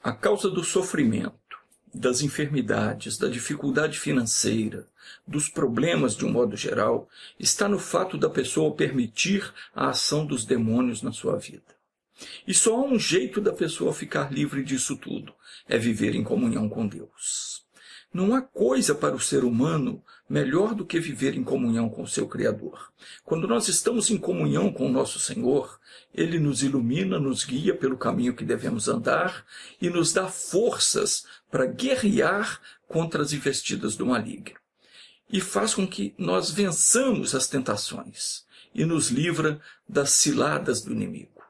A causa do sofrimento, das enfermidades, da dificuldade financeira, dos problemas de um modo geral, está no fato da pessoa permitir a ação dos demônios na sua vida. E só há um jeito da pessoa ficar livre disso tudo, é viver em comunhão com Deus. Não há coisa para o ser humano melhor do que viver em comunhão com o seu Criador. Quando nós estamos em comunhão com o nosso Senhor, Ele nos ilumina, nos guia pelo caminho que devemos andar e nos dá forças para guerrear contra as investidas do maligno. E faz com que nós vençamos as tentações e nos livra das ciladas do inimigo.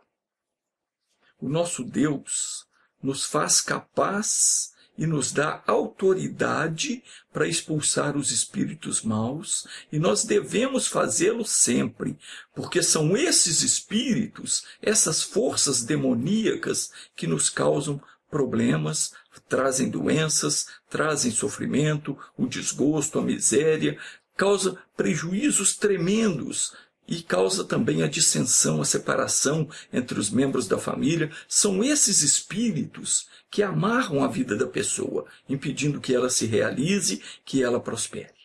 O nosso Deus nos faz capaz e nos dá autoridade para expulsar os espíritos maus, e nós devemos fazê-lo sempre, porque são esses espíritos, essas forças demoníacas que nos causam problemas, trazem doenças, trazem sofrimento, o desgosto, a miséria, causa prejuízos tremendos e causa também a dissensão, a separação entre os membros da família. São esses espíritos que amarram a vida da pessoa, impedindo que ela se realize, que ela prospere.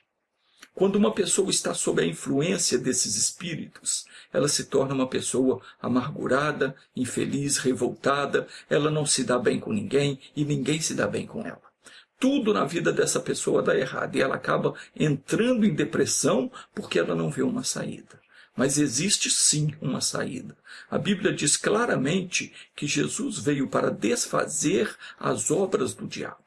Quando uma pessoa está sob a influência desses espíritos, ela se torna uma pessoa amargurada, infeliz, revoltada, ela não se dá bem com ninguém e ninguém se dá bem com ela. Tudo na vida dessa pessoa dá errado e ela acaba entrando em depressão porque ela não vê uma saída. Mas existe sim uma saída. A Bíblia diz claramente que Jesus veio para desfazer as obras do diabo.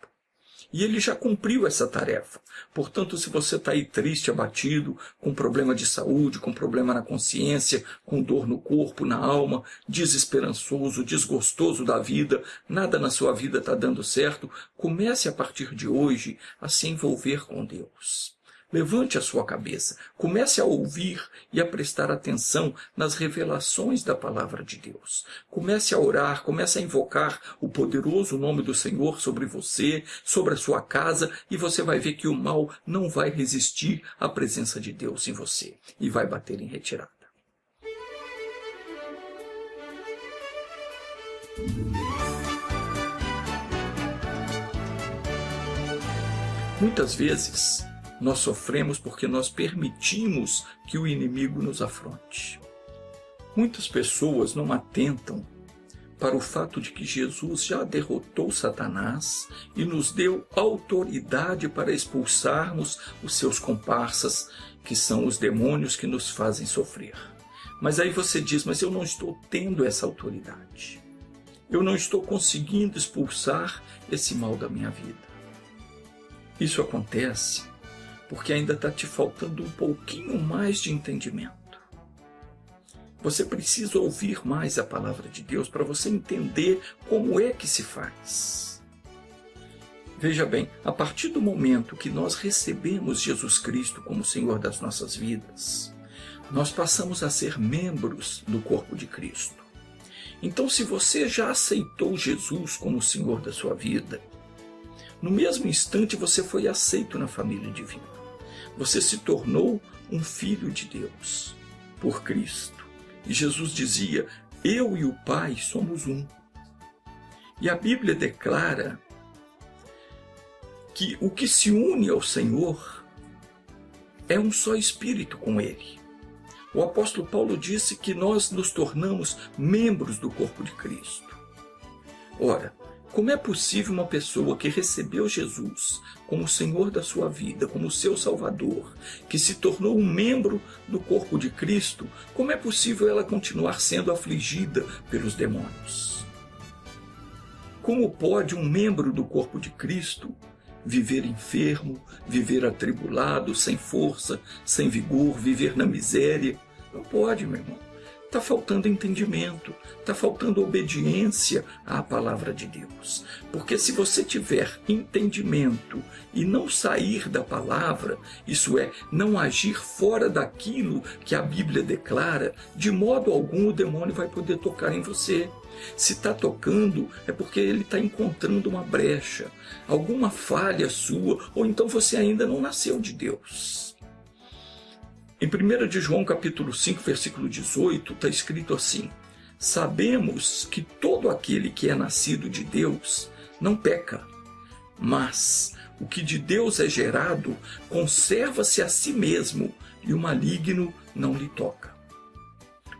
E ele já cumpriu essa tarefa. Portanto, se você está aí triste, abatido, com problema de saúde, com problema na consciência, com dor no corpo, na alma, desesperançoso, desgostoso da vida, nada na sua vida está dando certo, comece a partir de hoje a se envolver com Deus. Levante a sua cabeça, comece a ouvir e a prestar atenção nas revelações da palavra de Deus. Comece a orar, comece a invocar o poderoso nome do Senhor sobre você, sobre a sua casa, e você vai ver que o mal não vai resistir à presença de Deus em você e vai bater em retirada. Muitas vezes nós sofremos porque nós permitimos que o inimigo nos afronte. Muitas pessoas não atentam para o fato de que Jesus já derrotou Satanás e nos deu autoridade para expulsarmos os seus comparsas, que são os demônios que nos fazem sofrer. Mas aí você diz, mas eu não estou tendo essa autoridade. Eu não estou conseguindo expulsar esse mal da minha vida. Isso acontece porque ainda está te faltando um pouquinho mais de entendimento. Você precisa ouvir mais a palavra de Deus para você entender como é que se faz. Veja bem, a partir do momento que nós recebemos Jesus Cristo como Senhor das nossas vidas, nós passamos a ser membros do corpo de Cristo. Então, se você já aceitou Jesus como Senhor da sua vida, no mesmo instante você foi aceito na família divina. Você se tornou um filho de Deus por Cristo. E Jesus dizia, eu e o Pai somos um. E a Bíblia declara que o que se une ao Senhor é um só espírito com Ele. O apóstolo Paulo disse que nós nos tornamos membros do corpo de Cristo. Ora, como é possível uma pessoa que recebeu Jesus como Senhor da sua vida, como seu Salvador, que se tornou um membro do corpo de Cristo, como é possível ela continuar sendo afligida pelos demônios? Como pode um membro do corpo de Cristo viver enfermo, viver atribulado, sem força, sem vigor, viver na miséria? Não pode, meu irmão. Está faltando entendimento, está faltando obediência à palavra de Deus. Porque se você tiver entendimento e não sair da palavra, isso é, não agir fora daquilo que a Bíblia declara, de modo algum o demônio vai poder tocar em você. Se está tocando, é porque ele está encontrando uma brecha, alguma falha sua, ou então você ainda não nasceu de Deus. Em 1 de João capítulo 5, versículo 18, está escrito assim: sabemos que todo aquele que é nascido de Deus não peca. Mas o que de Deus é gerado conserva-se a si mesmo, e o maligno não lhe toca.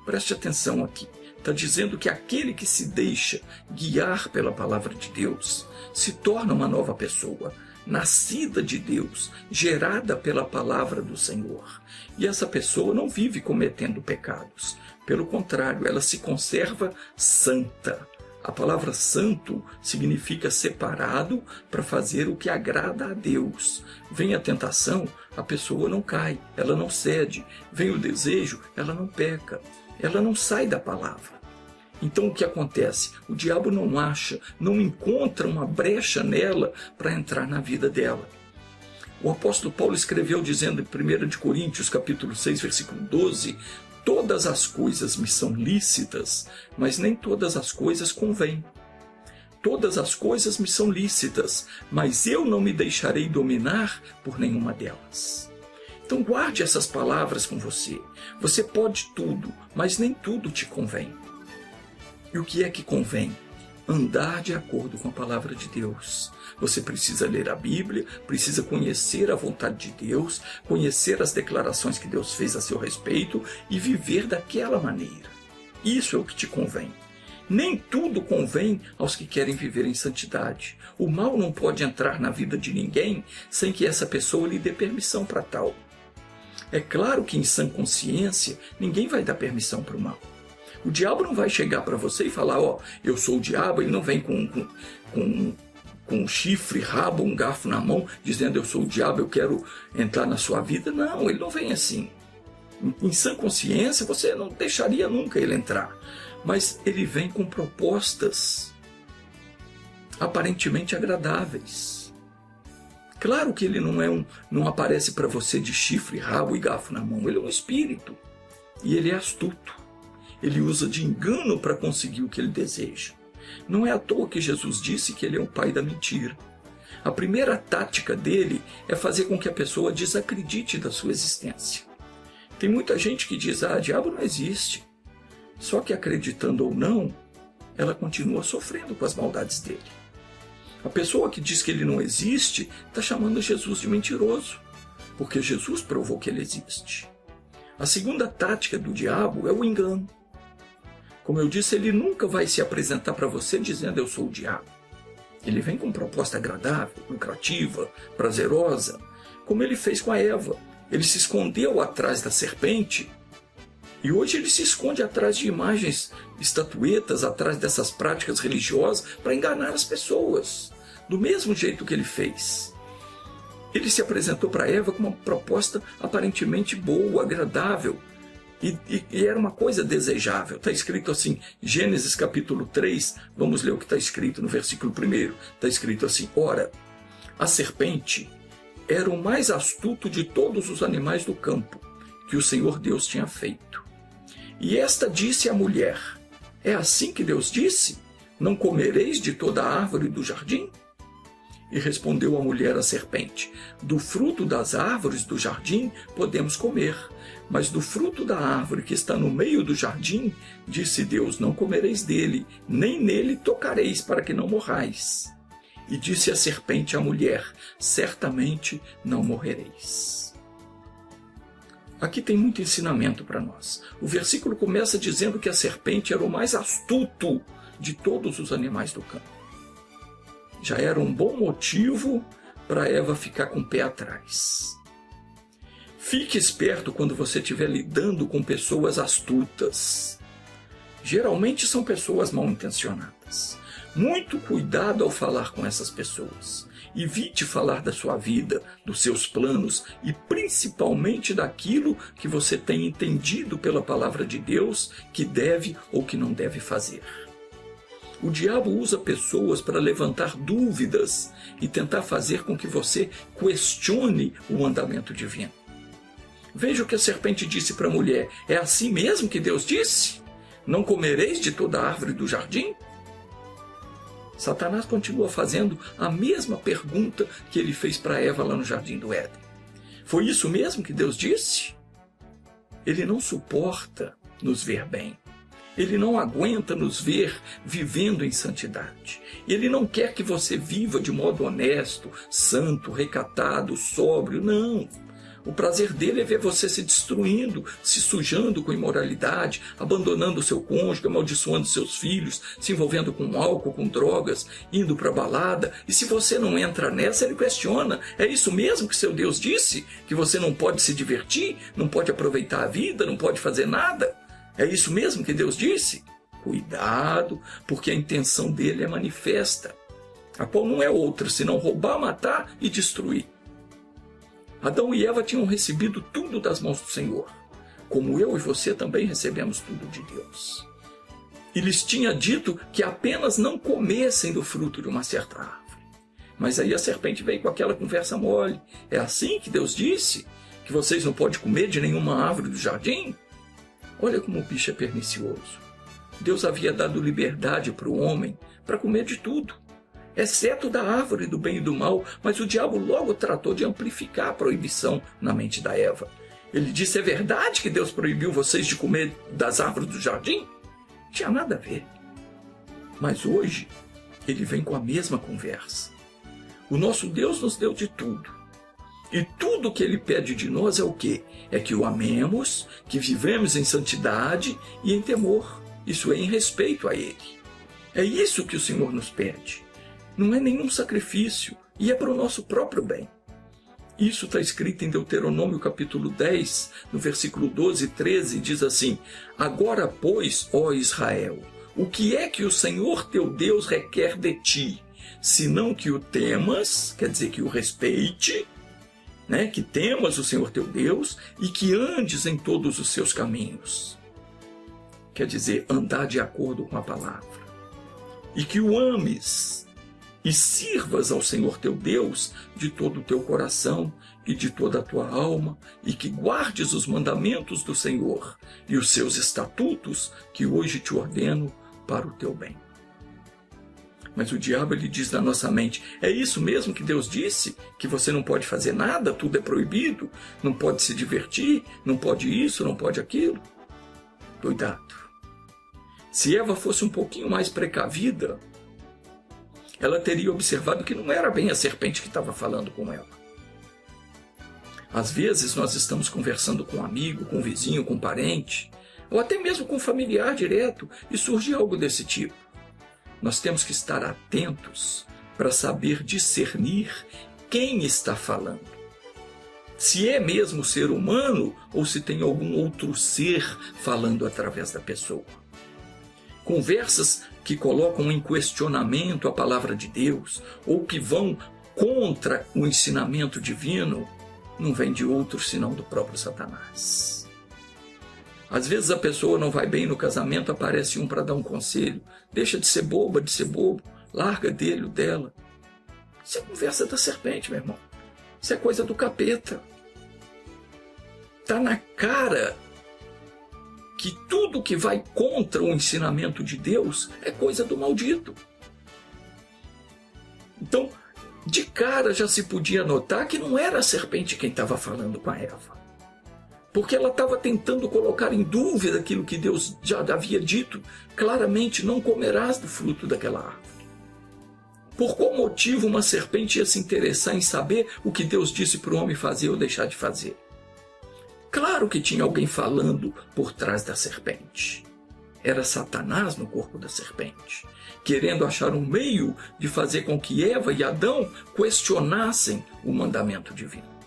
Preste atenção aqui. Está dizendo que aquele que se deixa guiar pela palavra de Deus se torna uma nova pessoa, nascida de Deus, gerada pela palavra do Senhor. E essa pessoa não vive cometendo pecados. Pelo contrário, ela se conserva santa. A palavra santo significa separado para fazer o que agrada a Deus. Vem a tentação, a pessoa não cai, ela não cede. Vem o desejo, ela não peca. Ela não sai da palavra. Então o que acontece? O diabo não acha, não encontra uma brecha nela para entrar na vida dela. O apóstolo Paulo escreveu dizendo em 1 Coríntios capítulo 6, versículo 12, todas as coisas me são lícitas, mas nem todas as coisas convêm. Todas as coisas me são lícitas, mas eu não me deixarei dominar por nenhuma delas. Então guarde essas palavras com você. Você pode tudo, mas nem tudo te convém. E o que é que convém? Andar de acordo com a palavra de Deus. Você precisa ler a Bíblia, precisa conhecer a vontade de Deus, conhecer as declarações que Deus fez a seu respeito e viver daquela maneira. Isso é o que te convém. Nem tudo convém aos que querem viver em santidade. O mal não pode entrar na vida de ninguém sem que essa pessoa lhe dê permissão para tal. É claro que em sã consciência ninguém vai dar permissão para o mal. O diabo não vai chegar para você e falar, ó, eu sou o diabo, ele não vem com um chifre, rabo, um garfo na mão, dizendo eu sou o diabo, eu quero entrar na sua vida. Não, ele não vem assim. Em sã consciência você não deixaria nunca ele entrar. Mas ele vem com propostas aparentemente agradáveis. Claro que ele não aparece para você de chifre, rabo e garfo na mão. Ele é um espírito. E ele é astuto. Ele usa de engano para conseguir o que ele deseja. Não é à toa que Jesus disse que ele é o pai da mentira. A primeira tática dele é fazer com que a pessoa desacredite da sua existência. Tem muita gente que diz, diabo não existe. Só que acreditando ou não, ela continua sofrendo com as maldades dele. A pessoa que diz que ele não existe está chamando Jesus de mentiroso, porque Jesus provou que ele existe. A segunda tática do diabo é o engano. Como eu disse, ele nunca vai se apresentar para você dizendo eu sou o diabo. Ele vem com proposta agradável, lucrativa, prazerosa, como ele fez com a Eva. Ele se escondeu atrás da serpente e hoje ele se esconde atrás de imagens, estatuetas, atrás dessas práticas religiosas para enganar as pessoas, do mesmo jeito que ele fez. Ele se apresentou para Eva com uma proposta aparentemente boa, agradável, e era uma coisa desejável. Está escrito assim, Gênesis capítulo 3, vamos ler o que está escrito no versículo 1. Está escrito assim, ora, a serpente era o mais astuto de todos os animais do campo que o Senhor Deus tinha feito. E esta disse à mulher, é assim que Deus disse? Não comereis de toda a árvore do jardim? E respondeu a mulher à serpente, do fruto das árvores do jardim podemos comer, mas do fruto da árvore que está no meio do jardim, disse Deus, não comereis dele, nem nele tocareis, para que não morrais. E disse a serpente à mulher, certamente não morrereis. Aqui tem muito ensinamento para nós. O versículo começa dizendo que a serpente era o mais astuto de todos os animais do campo. Já era um bom motivo para Eva ficar com o pé atrás. Fique esperto quando você estiver lidando com pessoas astutas. Geralmente são pessoas mal intencionadas. Muito cuidado ao falar com essas pessoas. Evite falar da sua vida, dos seus planos e principalmente daquilo que você tem entendido pela palavra de Deus que deve ou que não deve fazer. O diabo usa pessoas para levantar dúvidas e tentar fazer com que você questione o mandamento divino. Veja o que a serpente disse para a mulher. É assim mesmo que Deus disse? Não comereis de toda a árvore do jardim? Satanás continua fazendo a mesma pergunta que ele fez para Eva lá no jardim do Éden. Foi isso mesmo que Deus disse? Ele não suporta nos ver bem. Ele não aguenta nos ver vivendo em santidade. Ele não quer que você viva de modo honesto, santo, recatado, sóbrio. Não. O prazer dele é ver você se destruindo, se sujando com imoralidade, abandonando o seu cônjuge, amaldiçoando seus filhos, se envolvendo com álcool, com drogas, indo para a balada. E se você não entra nessa, ele questiona. É isso mesmo que seu Deus disse? Que você não pode se divertir, não pode aproveitar a vida, não pode fazer nada? É isso mesmo que Deus disse? Cuidado, porque a intenção dele é manifesta, a qual não é outra, senão roubar, matar e destruir. Adão e Eva tinham recebido tudo das mãos do Senhor, como eu e você também recebemos tudo de Deus. E lhes tinha dito que apenas não comessem do fruto de uma certa árvore. Mas aí a serpente veio com aquela conversa mole. É assim que Deus disse? Que vocês não podem comer de nenhuma árvore do jardim? Olha como o bicho é pernicioso. Deus havia dado liberdade para o homem para comer de tudo, exceto da árvore do bem e do mal, mas o diabo logo tratou de amplificar a proibição na mente da Eva. Ele disse: é verdade que Deus proibiu vocês de comer das árvores do jardim? Não tinha nada a ver. Mas hoje, ele vem com a mesma conversa. O nosso Deus nos deu de tudo. E tudo que ele pede de nós é o quê? É que o amemos, que vivemos em santidade e em temor. Isso é em respeito a ele. É isso que o Senhor nos pede. Não é nenhum sacrifício, e é para o nosso próprio bem. Isso está escrito em Deuteronômio capítulo 10, no versículo 12 e 13, diz assim: agora, pois, ó Israel, o que é que o Senhor teu Deus requer de ti, senão que o temas, quer dizer, que o respeite, que temas o Senhor teu Deus e que andes em todos os seus caminhos. Quer dizer, andar de acordo com a palavra. E que o ames e sirvas ao Senhor teu Deus de todo o teu coração e de toda a tua alma, e que guardes os mandamentos do Senhor e os seus estatutos que hoje te ordeno para o teu bem. Mas o diabo, ele diz na nossa mente: é isso mesmo que Deus disse? Que você não pode fazer nada, tudo é proibido, não pode se divertir, não pode isso, não pode aquilo? Cuidado. Se Eva fosse um pouquinho mais precavida, ela teria observado que não era bem a serpente que estava falando com ela. Às vezes nós estamos conversando com um amigo, com um vizinho, com um parente, ou até mesmo com um familiar direto, e surge algo desse tipo. Nós temos que estar atentos para saber discernir quem está falando. Se é mesmo ser humano ou se tem algum outro ser falando através da pessoa. Conversas que colocam em questionamento a palavra de Deus ou que vão contra o ensinamento divino não vem de outro senão do próprio Satanás. Às vezes a pessoa não vai bem no casamento, aparece um para dar um conselho. Deixa de ser boba, de ser bobo, larga dele ou dela. Isso é conversa da serpente, meu irmão. Isso é coisa do capeta. Está na cara que tudo que vai contra o ensinamento de Deus é coisa do maldito. Então, de cara já se podia notar que não era a serpente quem estava falando com a Eva. Porque ela estava tentando colocar em dúvida aquilo que Deus já havia dito claramente: não comerás do fruto daquela árvore. Por qual motivo uma serpente ia se interessar em saber o que Deus disse para o homem fazer ou deixar de fazer? Claro que tinha alguém falando por trás da serpente. Era Satanás no corpo da serpente, querendo achar um meio de fazer com que Eva e Adão questionassem o mandamento divino.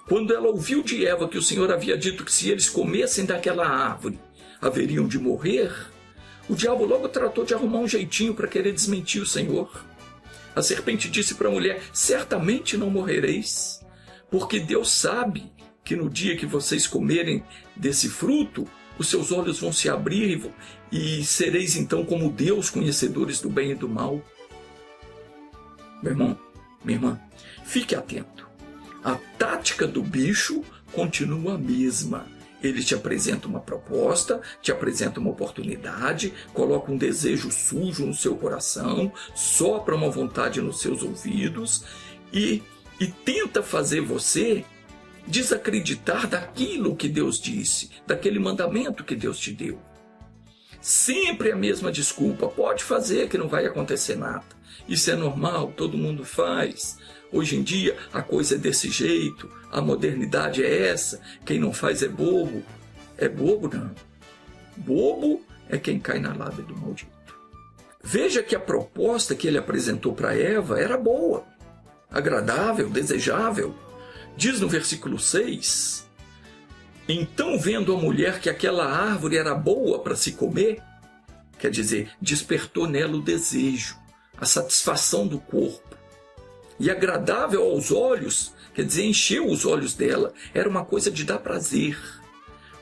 Quando ela ouviu de Eva que o Senhor havia dito que se eles comessem daquela árvore, haveriam de morrer, o diabo logo tratou de arrumar um jeitinho para querer desmentir o Senhor. A serpente disse para a mulher: certamente não morrereis, porque Deus sabe que no dia que vocês comerem desse fruto, os seus olhos vão se abrir e sereis então como Deus, conhecedores do bem e do mal. Meu irmão, minha irmã, fique atento. A tática do bicho continua a mesma. Ele te apresenta uma proposta, te apresenta uma oportunidade, coloca um desejo sujo no seu coração, sopra uma vontade nos seus ouvidos e tenta fazer você desacreditar daquilo que Deus disse, daquele mandamento que Deus te deu. Sempre a mesma desculpa. Pode fazer que não vai acontecer nada. Isso é normal, todo mundo faz. Hoje em dia a coisa é desse jeito, a modernidade é essa, quem não faz é bobo. É bobo não. Bobo é quem cai na lábia do maldito. Veja que a proposta que ele apresentou para Eva era boa, agradável, desejável. Diz no versículo 6, então vendo a mulher que aquela árvore era boa para se comer, quer dizer, despertou nela o desejo, a satisfação do corpo, e agradável aos olhos, quer dizer, encheu os olhos dela, era uma coisa de dar prazer.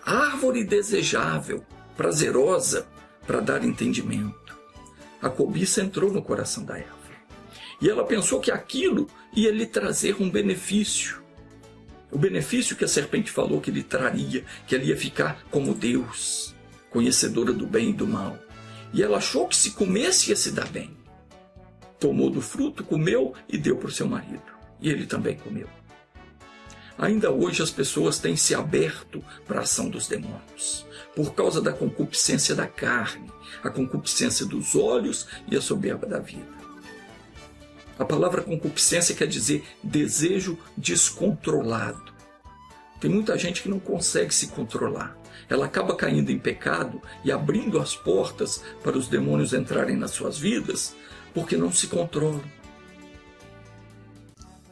Árvore desejável, prazerosa, para dar entendimento. A cobiça entrou no coração da Eva, e ela pensou que aquilo ia lhe trazer um benefício. O benefício que a serpente falou que lhe traria, que ela ia ficar como Deus, conhecedora do bem e do mal. E ela achou que se comesse ia se dar bem. Tomou do fruto, comeu e deu para o seu marido. E ele também comeu. Ainda hoje as pessoas têm se aberto para a ação dos demônios, por causa da concupiscência da carne, a concupiscência dos olhos e a soberba da vida. A palavra concupiscência quer dizer desejo descontrolado. Tem muita gente que não consegue se controlar. Ela acaba caindo em pecado e abrindo as portas para os demônios entrarem nas suas vidas, porque não se controlam.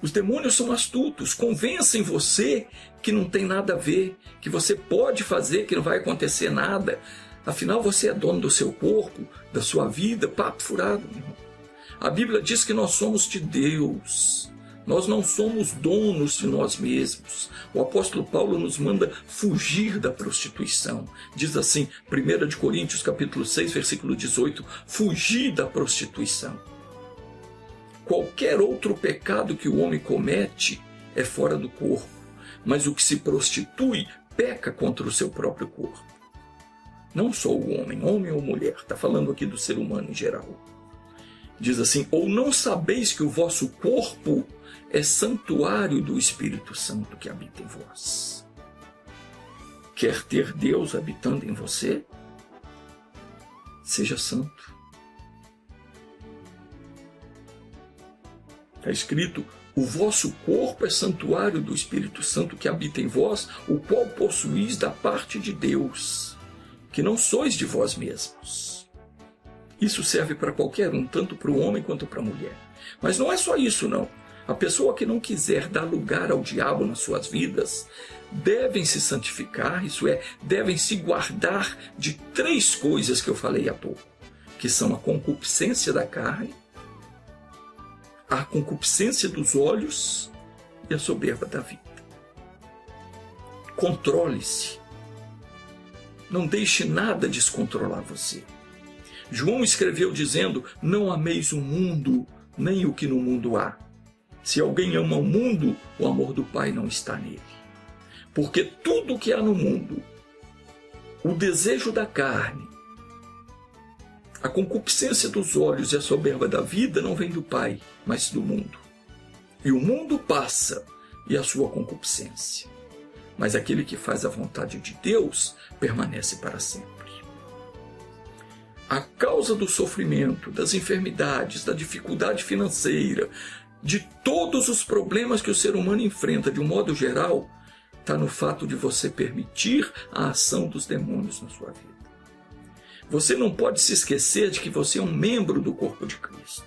Os demônios são astutos, convencem você que não tem nada a ver, que você pode fazer, que não vai acontecer nada. Afinal, você é dono do seu corpo, da sua vida, papo furado, meu irmão. A Bíblia diz que nós somos de Deus. Nós não somos donos de nós mesmos. O apóstolo Paulo nos manda fugir da prostituição. Diz assim, 1 Coríntios capítulo 6, versículo 18, fugir da prostituição. Qualquer outro pecado que o homem comete é fora do corpo, mas o que se prostitui peca contra o seu próprio corpo. Não só o homem ou mulher, está falando aqui do ser humano em geral. Diz assim, ou não sabeis que o vosso corpo é santuário do Espírito Santo que habita em vós? Quer ter Deus habitando em você? Seja santo. Está escrito, o vosso corpo é santuário do Espírito Santo que habita em vós, o qual possuís da parte de Deus, que não sois de vós mesmos. Isso serve para qualquer um, tanto para o homem quanto para a mulher. Mas não é só isso, não. A pessoa que não quiser dar lugar ao diabo nas suas vidas, devem se santificar, isso é, devem se guardar de 3 coisas que eu falei há pouco, que são a concupiscência da carne, a concupiscência dos olhos e a soberba da vida. Controle-se. Não deixe nada descontrolar você. João escreveu dizendo, não ameis o mundo, nem o que no mundo há. Se alguém ama o mundo, o amor do Pai não está nele. Porque tudo o que há no mundo, o desejo da carne, a concupiscência dos olhos e a soberba da vida não vem do Pai, mas do mundo. E o mundo passa, e a sua concupiscência. Mas aquele que faz a vontade de Deus permanece para sempre. A causa do sofrimento, das enfermidades, da dificuldade financeira, de todos os problemas que o ser humano enfrenta de um modo geral, está no fato de você permitir a ação dos demônios na sua vida. Você não pode se esquecer de que você é um membro do corpo de Cristo.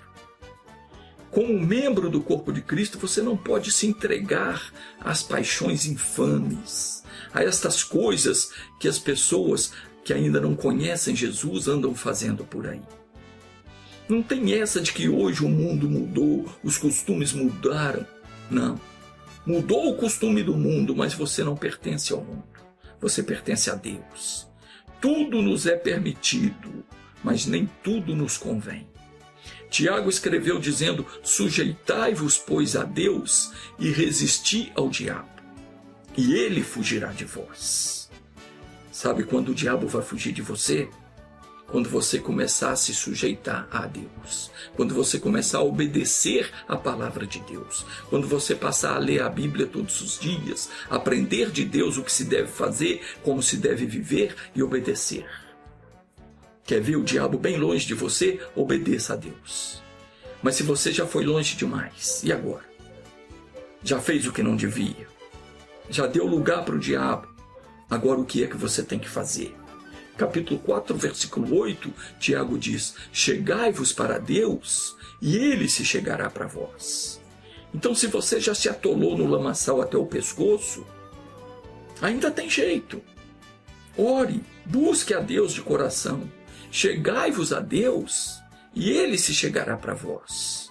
Como membro do corpo de Cristo, você não pode se entregar às paixões infames, a estas coisas que as pessoas que ainda não conhecem Jesus andam fazendo por aí. Não tem essa de que hoje o mundo mudou, os costumes mudaram. Não. Mudou o costume do mundo, mas você não pertence ao mundo. Você pertence a Deus. Tudo nos é permitido, mas nem tudo nos convém. Tiago escreveu dizendo, sujeitai-vos, pois, a Deus e resisti ao diabo, e ele fugirá de vós. Sabe quando o diabo vai fugir de você? Quando você começar a se sujeitar a Deus, quando você começar a obedecer a palavra de Deus, quando você passar a ler a Bíblia todos os dias, aprender de Deus o que se deve fazer, como se deve viver e obedecer. Quer ver o diabo bem longe de você? Obedeça a Deus. Mas se você já foi longe demais, e agora? Já fez o que não devia? Já deu lugar para o diabo? Agora o que é que você tem que fazer? Capítulo 4, versículo 8, Tiago diz: chegai-vos para Deus, e Ele se chegará para vós. Então, se você já se atolou no lamaçal até o pescoço, ainda tem jeito. Ore, busque a Deus de coração. Chegai-vos a Deus, e Ele se chegará para vós.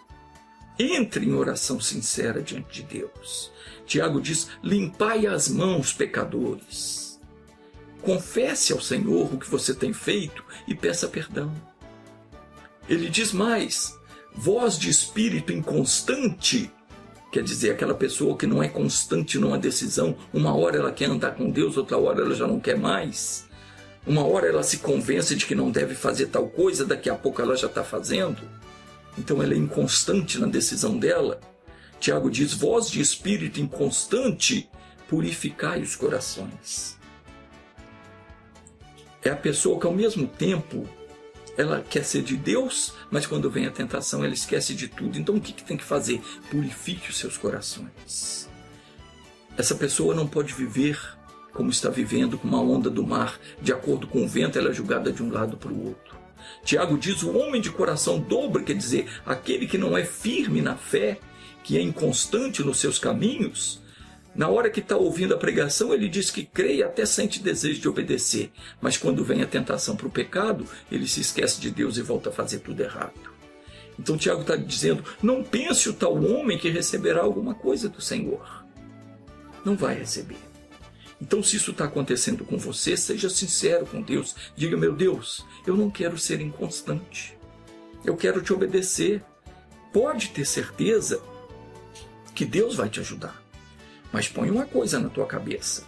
Entre em oração sincera diante de Deus. Tiago diz: limpai as mãos, pecadores. Confesse ao Senhor o que você tem feito e peça perdão. Ele diz mais: voz de espírito inconstante, quer dizer, aquela pessoa que não é constante numa decisão. Uma hora ela quer andar com Deus, outra hora ela já não quer mais. Uma hora ela se convence de que não deve fazer tal coisa, daqui a pouco ela já está fazendo. Então ela é inconstante na decisão dela. Tiago diz: voz de espírito inconstante, purificai os corações. É a pessoa que ao mesmo tempo ela quer ser de Deus, mas quando vem a tentação ela esquece de tudo. Então o que tem que fazer? Purifique os seus corações. Essa pessoa não pode viver como está vivendo, com uma onda do mar. De acordo com o vento, ela é jogada de um lado para o outro. Tiago diz: o homem de coração dobre, quer dizer, aquele que não é firme na fé, que é inconstante nos seus caminhos. Na hora que está ouvindo a pregação, ele diz que crê e até sente desejo de obedecer. Mas quando vem a tentação para o pecado, ele se esquece de Deus e volta a fazer tudo errado. Então Tiago está dizendo: não pense o tal homem que receberá alguma coisa do Senhor. Não vai receber. Então, se isso está acontecendo com você, seja sincero com Deus. Diga: meu Deus, eu não quero ser inconstante. Eu quero te obedecer. Pode ter certeza que Deus vai te ajudar. Mas põe uma coisa na tua cabeça: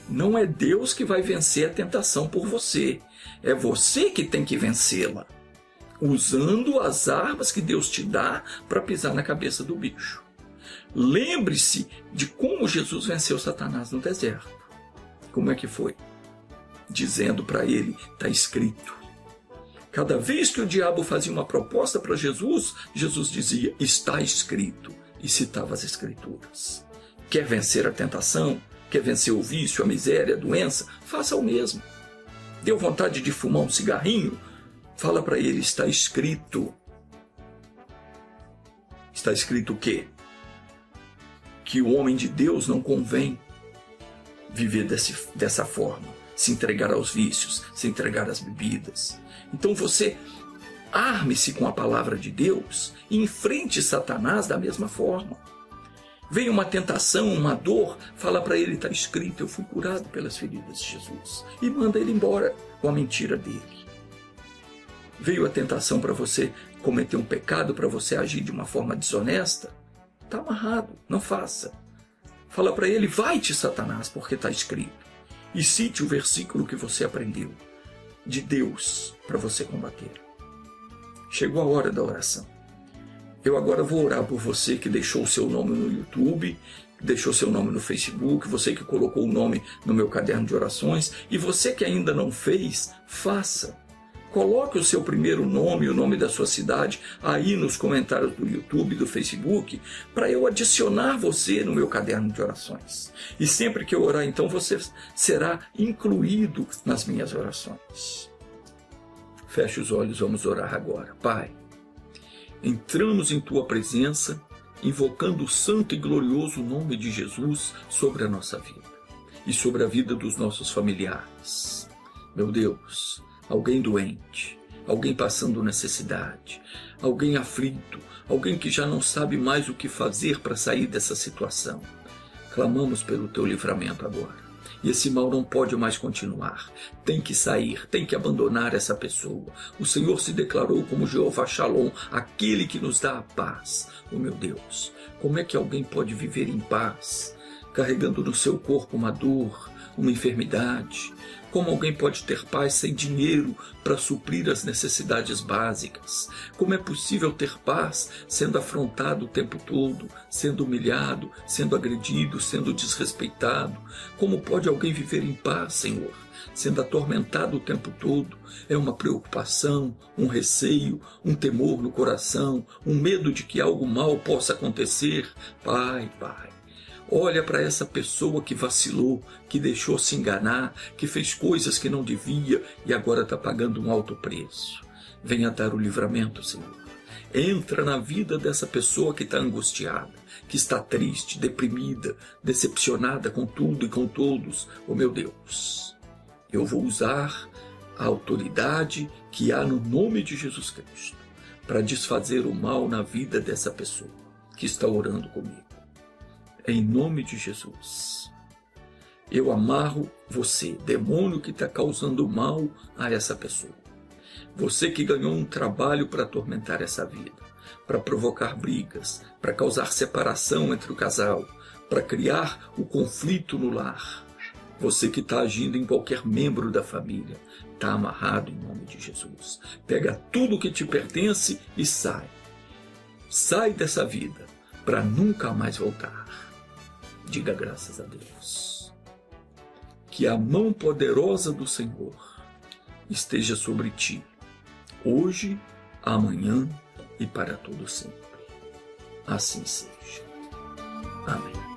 não é Deus que vai vencer a tentação por você. É você que tem que vencê-la, usando as armas que Deus te dá para pisar na cabeça do bicho. Lembre-se de como Jesus venceu Satanás no deserto. Como é que foi? Dizendo para ele: está escrito. Cada vez que o diabo fazia uma proposta para Jesus, Jesus dizia: está escrito, e citava as Escrituras. Quer vencer a tentação? Quer vencer o vício, a miséria, a doença? Faça o mesmo. Deu vontade de fumar um cigarrinho? Fala para ele: está escrito. Está escrito o quê? Que o homem de Deus não convém viver dessa forma, se entregar aos vícios, se entregar às bebidas. Então você arme-se com a palavra de Deus e enfrente Satanás da mesma forma. Vem uma tentação, uma dor, fala para ele: está escrito, eu fui curado pelas feridas de Jesus. E manda ele embora com a mentira dele. Veio a tentação para você cometer um pecado, para você agir de uma forma desonesta? Está amarrado, não faça. Fala para ele: vai-te, Satanás, porque está escrito. E cite o versículo que você aprendeu de Deus para você combater. Chegou a hora da oração. Eu agora vou orar por você que deixou o seu nome no YouTube, que deixou seu nome no Facebook, você que colocou o nome no meu caderno de orações, e você que ainda não fez, faça. Coloque o seu primeiro nome, o nome da sua cidade, aí nos comentários do YouTube, do Facebook, para eu adicionar você no meu caderno de orações. E sempre que eu orar, então, você será incluído nas minhas orações. Feche os olhos, vamos orar agora. Pai, entramos em Tua presença, invocando o santo e glorioso nome de Jesus sobre a nossa vida e sobre a vida dos nossos familiares. Meu Deus, alguém doente, alguém passando necessidade, alguém aflito, alguém que já não sabe mais o que fazer para sair dessa situação. Clamamos pelo Teu livramento agora. E esse mal não pode mais continuar. Tem que sair, tem que abandonar essa pessoa. O Senhor se declarou como Jeová Shalom, aquele que nos dá a paz. Oh meu Deus, como é que alguém pode viver em paz, carregando no seu corpo uma dor, uma enfermidade? Como alguém pode ter paz sem dinheiro para suprir as necessidades básicas? Como é possível ter paz sendo afrontado o tempo todo, sendo humilhado, sendo agredido, sendo desrespeitado? Como pode alguém viver em paz, Senhor, sendo atormentado o tempo todo? É uma preocupação, um receio, um temor no coração, um medo de que algo mal possa acontecer. Pai, olha para essa pessoa que vacilou, que deixou se enganar, que fez coisas que não devia e agora está pagando um alto preço. Venha dar o livramento, Senhor. Entra na vida dessa pessoa que está angustiada, que está triste, deprimida, decepcionada com tudo e com todos. Oh, meu Deus, eu vou usar a autoridade que há no nome de Jesus Cristo para desfazer o mal na vida dessa pessoa que está orando comigo. Em nome de Jesus, eu amarro você, demônio que está causando mal a essa pessoa. Você que ganhou um trabalho para atormentar essa vida, para provocar brigas, para causar separação entre o casal, para criar o conflito no lar. Você que está agindo em qualquer membro da família, está amarrado em nome de Jesus. Pega tudo que te pertence e sai. Sai dessa vida para nunca mais voltar. Diga graças a Deus. Que a mão poderosa do Senhor esteja sobre ti, hoje, amanhã e para todo sempre. Assim seja. Amém.